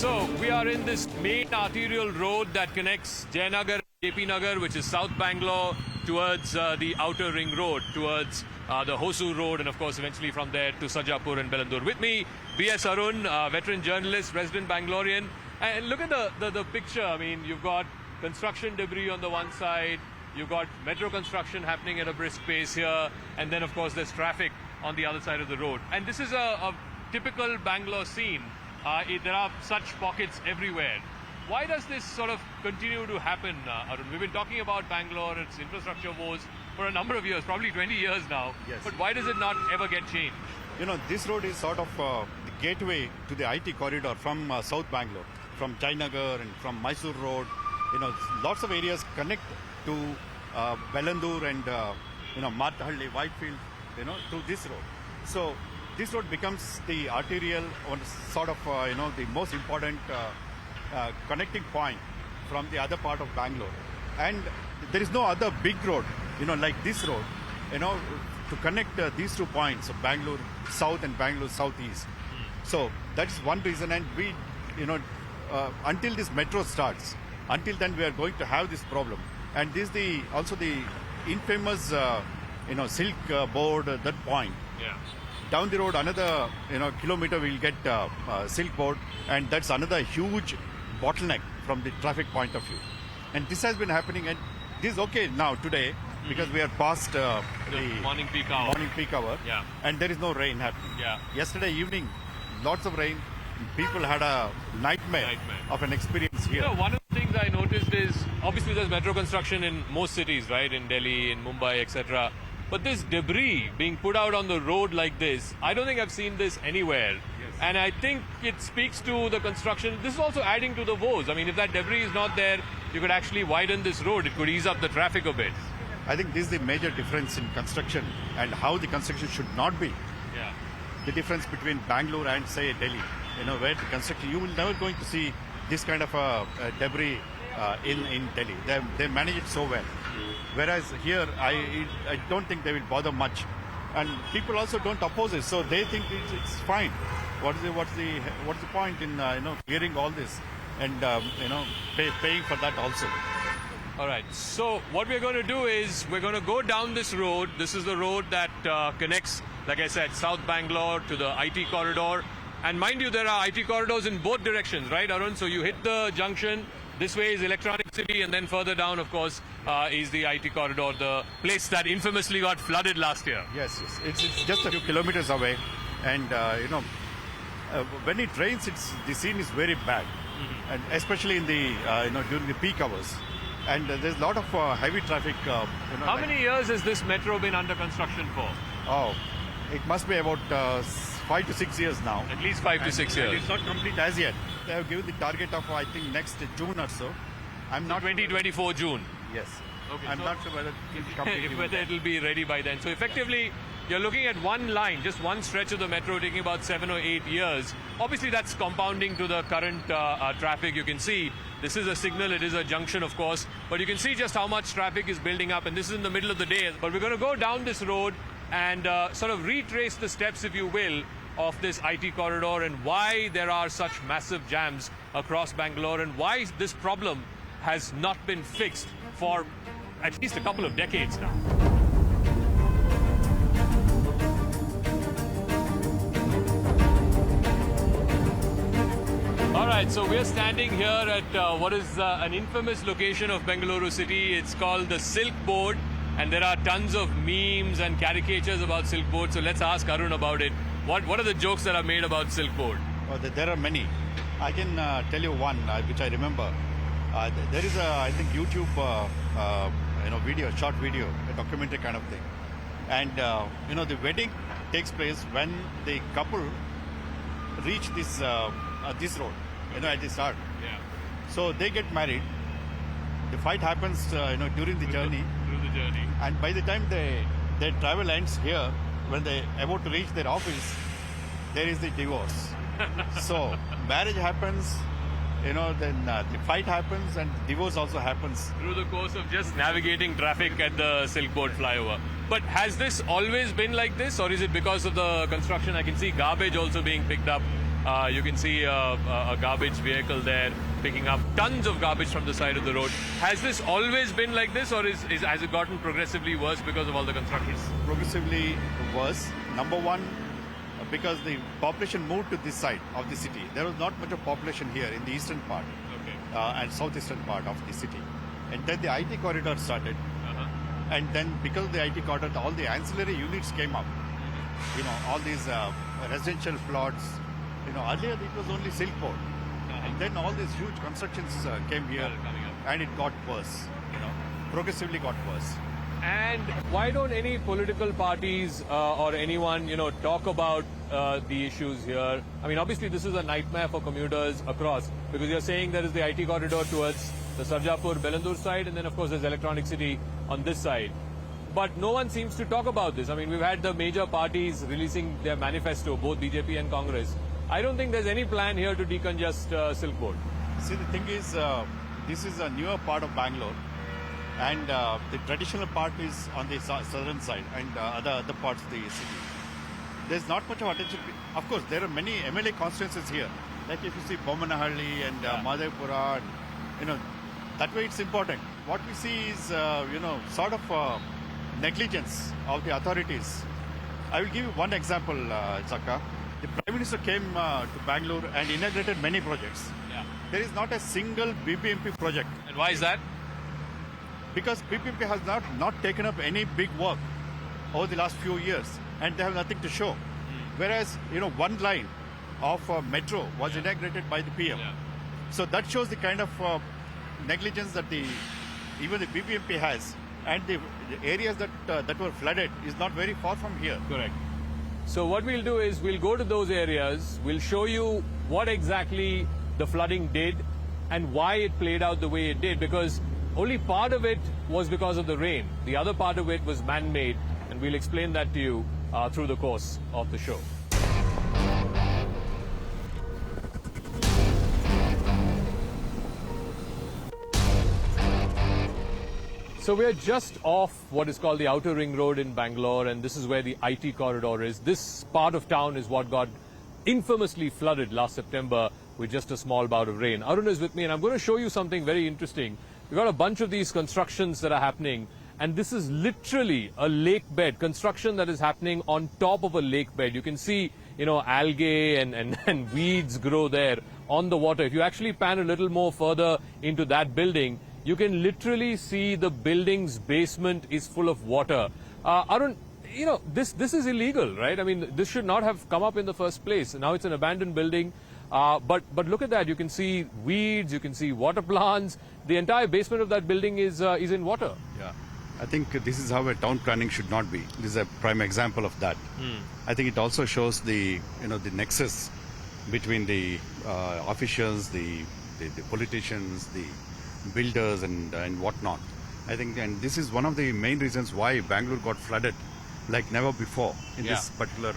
So we are in this main arterial road that connects Jayanagar and JP Nagar, which is South Bangalore, towards the outer ring road, towards the Hosur road, and of course eventually from there to Sarjapur and Bengaluru. With me, BS Arun, veteran journalist, resident Bangalorean. And look at the picture. I mean, you've got construction debris on the one side, you've got metro construction happening at a brisk pace here, and then of course there's traffic on the other side of the road. And this is a typical Bangalore scene. There are such pockets everywhere. Why does this sort of continue to happen, Arun? We've been talking about Bangalore, its infrastructure woes, for a number of years, probably 20 years now. Yes. But why does it not ever get changed? You know, this road is sort of the gateway to the IT corridor from South Bangalore, from Jayanagar and from Mysore Road. You know, lots of areas connect to Bengaluru and, Marthahalli, Whitefield, to this road. So this road becomes the arterial or sort of, the most important connecting point from the other part of Bangalore. And there is no other big road, like this road, to connect these 2 points of Bangalore South and Bangalore Southeast. So that's one reason. And we, until this metro starts, until then we are going to have this problem. And this is also the infamous, silk board, that point. Yeah. Down the road, another kilometer, we'll get silk board, and that's another huge bottleneck from the traffic point of view. And this has been happening, and this is okay now today because we are past the morning peak hour. Yeah. And there is no rain happening. Yeah. Yesterday evening, lots of rain. People had a nightmare of an experience here. One of the things I noticed is, obviously there's metro construction in most cities, right? In Delhi, in Mumbai, etc. But this debris being put out on the road like this, I don't think I've seen this anywhere. Yes. And I think it speaks to the construction. This is also adding to the woes. I mean, if that debris is not there, you could actually widen this road. It could ease up the traffic a bit. I think this is the major difference in construction and how the construction should not be. Yeah. The difference between Bangalore and, say, Delhi. Where the construction, you will never going to see this kind of debris in Delhi. They manage it so well. Whereas here, I don't think they will bother much, and people also don't oppose it, so they think it's fine. What's the point in hearing all this and paying for that also? All right. So what we're going to do is we're going to go down this road. This is the road that connects, like I said, South Bangalore to the IT corridor. And mind you, there are IT corridors in both directions, right, Arun? So you hit the junction. This way is Electronic City, and then further down, of course, is the IT corridor, the place that infamously got flooded last year. Yes. It's just a few kilometers away, and when it rains, the scene is very bad, and especially in the during the peak hours. And there's a lot of heavy traffic. How many years has this metro been under construction for? Oh, it must be about 5 to 6 years now. At least 5 to 6 years. And it's not complete as yet. They have given the target of, I think, next June or so. I'm not 2024 June. Yes. Okay, I'm not sure whether it will be completed. Whether it will be ready by then. So effectively, you're looking at one line, just one stretch of the metro taking about 7 or 8 years. Obviously, that's compounding to the current traffic. You can see this is a signal. It is a junction, of course. But you can see just how much traffic is building up. And this is in the middle of the day. But we're going to go down this road and sort of retrace the steps, if you will, of this IT corridor and why there are such massive jams across Bangalore and why this problem has not been fixed for at least a couple of decades now. All right, so we're standing here at what is an infamous location of Bengaluru city. It's called the Silk Board, and there are tons of memes and caricatures about Silk Board. So let's ask Arun about it. What are the jokes that are made about Silk Board? Oh, there are many. I can tell you one which I remember. There is I think YouTube video, short video, a documentary kind of thing. And the wedding takes place when the couple reach this road, at the start. Yeah. So they get married. The fight happens, during the journey. Through the journey. And by the time their travel ends here, when they about to reach their office, there is the divorce. So marriage happens, then the fight happens and divorce also happens. Through the course of just navigating traffic at the Silk Board flyover. But has this always been like this, or is it because of the construction? I can see garbage also being picked up You can see a garbage vehicle there picking up tons of garbage from the side of the road. Has this always been like this, or has it gotten progressively worse because of all the construction? Progressively worse. Number one, because the population moved to this side of the city. There was not much of population here in the eastern part and southeastern part of the city. And then the IT corridor started. And then because of the IT corridor, all the ancillary units came up. You know, all these residential plots. You know, earlier it was only Silk Board. And then all these huge constructions came here. And it got worse. You know, progressively got worse. And why don't any political parties or anyone, talk about the issues here? I mean, obviously this is a nightmare for commuters across, because you're saying there is the IT corridor towards the Sarjapur, Bengaluru side, and then of course there's Electronic City on this side. But no one seems to talk about this. I mean, we've had the major parties releasing their manifesto, both BJP and Congress. I don't think there's any plan here to decongest Silk Board. See, the thing is, this is a newer part of Bangalore. And the traditional part is on the southern side and other parts of the city. There's not much of attention. Of course, there are many MLA constituencies here. Like if you see Bomanahalli and Madhavpura, that way it's important. What we see is, sort of negligence of the authorities. I will give you one example, Zakka. The Prime Minister came to Bangalore and inaugurated many projects. Yeah. There is not a single BBMP project. And why is that? Because BBMP has not taken up any big work over the last few years, and they have nothing to show. Whereas, one line of metro was inaugurated by the PM. Yeah. So that shows the kind of negligence that even the BBMP has, and the areas that were flooded is not very far from here. Correct. So what we'll do is we'll go to those areas, we'll show you what exactly the flooding did and why it played out the way it did, because only part of it was because of the rain. The other part of it was man-made, and we'll explain that to you through the course of the show. So we're just off what is called the Outer Ring Road in Bangalore, and this is where the IT corridor is. This part of town is what got infamously flooded last September with just a small bout of rain. Arun is with me, and I'm going to show you something very interesting. We've got a bunch of these constructions that are happening, and this is literally a lake bed, construction that is happening on top of a lake bed. You can see, algae and weeds grow there on the water. If you actually pan a little more further into that building, you can literally see the building's basement is full of water. Arun, this is illegal, right? I mean, this should not have come up in the first place. Now it's an abandoned building. But look at that. You can see weeds, you can see water plants. The entire basement of that building is in water. Yeah. I think this is how a town planning should not be. This is a prime example of that. I think it also shows the nexus between the officials, the politicians, the builders and whatnot. I think, and this is one of the main reasons why Bangalore got flooded like never before in this particular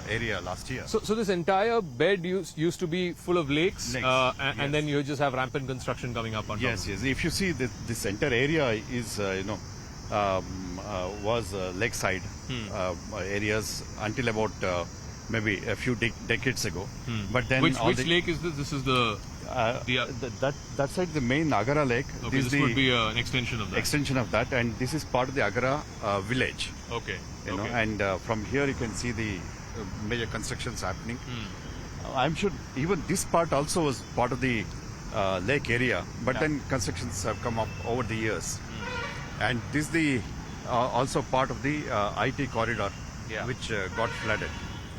area last year. So this entire bed used to be full of lakes, and then you just have rampant construction coming up on top. Yes. If you see this entire area is was lakeside areas until about maybe a few decades ago. But then which lake is this? This is that side, the main Agara Lake. Okay, this would be an extension of that. Extension of that, and this is part of the Agara village. Okay. And from here you can see the major constructions happening. I'm sure even this part also was part of the lake area, but then constructions have come up over the years. And this is the also part of the IT corridor, which got flooded.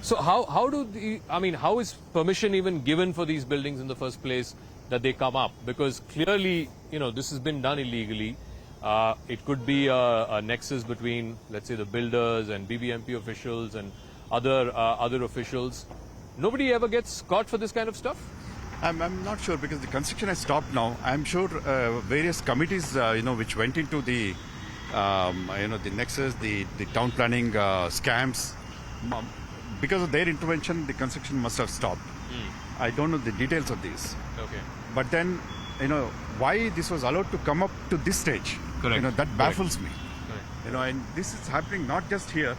So how is permission even given for these buildings in the first place that they come up? Because clearly, this has been done illegally. It could be a nexus between, let's say, the builders and BBMP officials and other officials. Nobody ever gets caught for this kind of stuff? I'm not sure, because the construction has stopped now. I'm sure various committees, which went into the, the nexus, the town planning scams. Because of their intervention, the construction must have stopped. I don't know the details of this. Okay. But then, why this was allowed to come up to this stage? Correct. That baffles me. Correct. And this is happening not just here,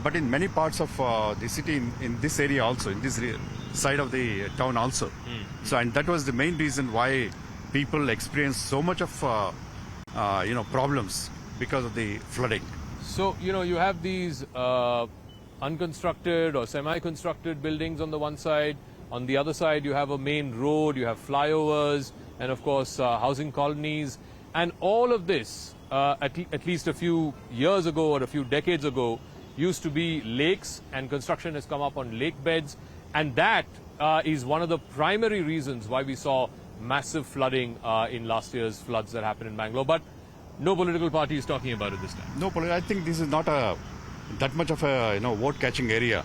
but in many parts of the city, in this area also, in this side of the town also. So, and that was the main reason why people experienced so much of problems because of the flooding. So, you have these unconstructed or semi-constructed buildings on the one side. On the other side, you have a main road, you have flyovers, and of course, housing colonies. And all of this, at least a few years ago or a few decades ago, used to be lakes, and construction has come up on lake beds. And that is one of the primary reasons why we saw massive flooding in last year's floods that happened in Bangalore. But no political party is talking about it this time. No, I think this is not that much of a vote-catching area,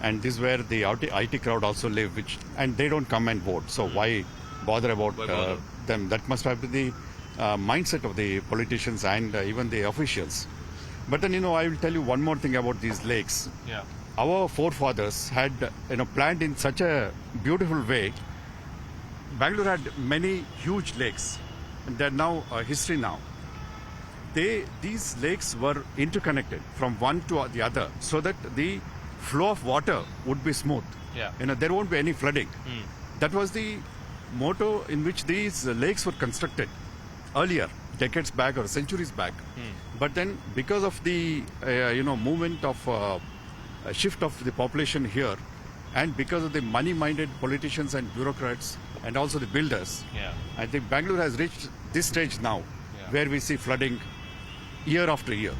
and this is where the IT crowd also live, and they don't come and vote. So why bother about them? That must have been the mindset of the politicians and even the officials. But then I will tell you one more thing about these lakes. Yeah. Our forefathers had planned in such a beautiful way. Bangalore had many huge lakes, and they're now history now. These lakes were interconnected from one to the other so that the flow of water would be smooth. Yeah. There won't be any flooding. That was the motto in which these lakes were constructed earlier, decades back or centuries back. But then because of the movement of shift of the population here, and because of the money-minded politicians and bureaucrats and also the builders, I think Bangalore has reached this stage now where we see flooding year after year.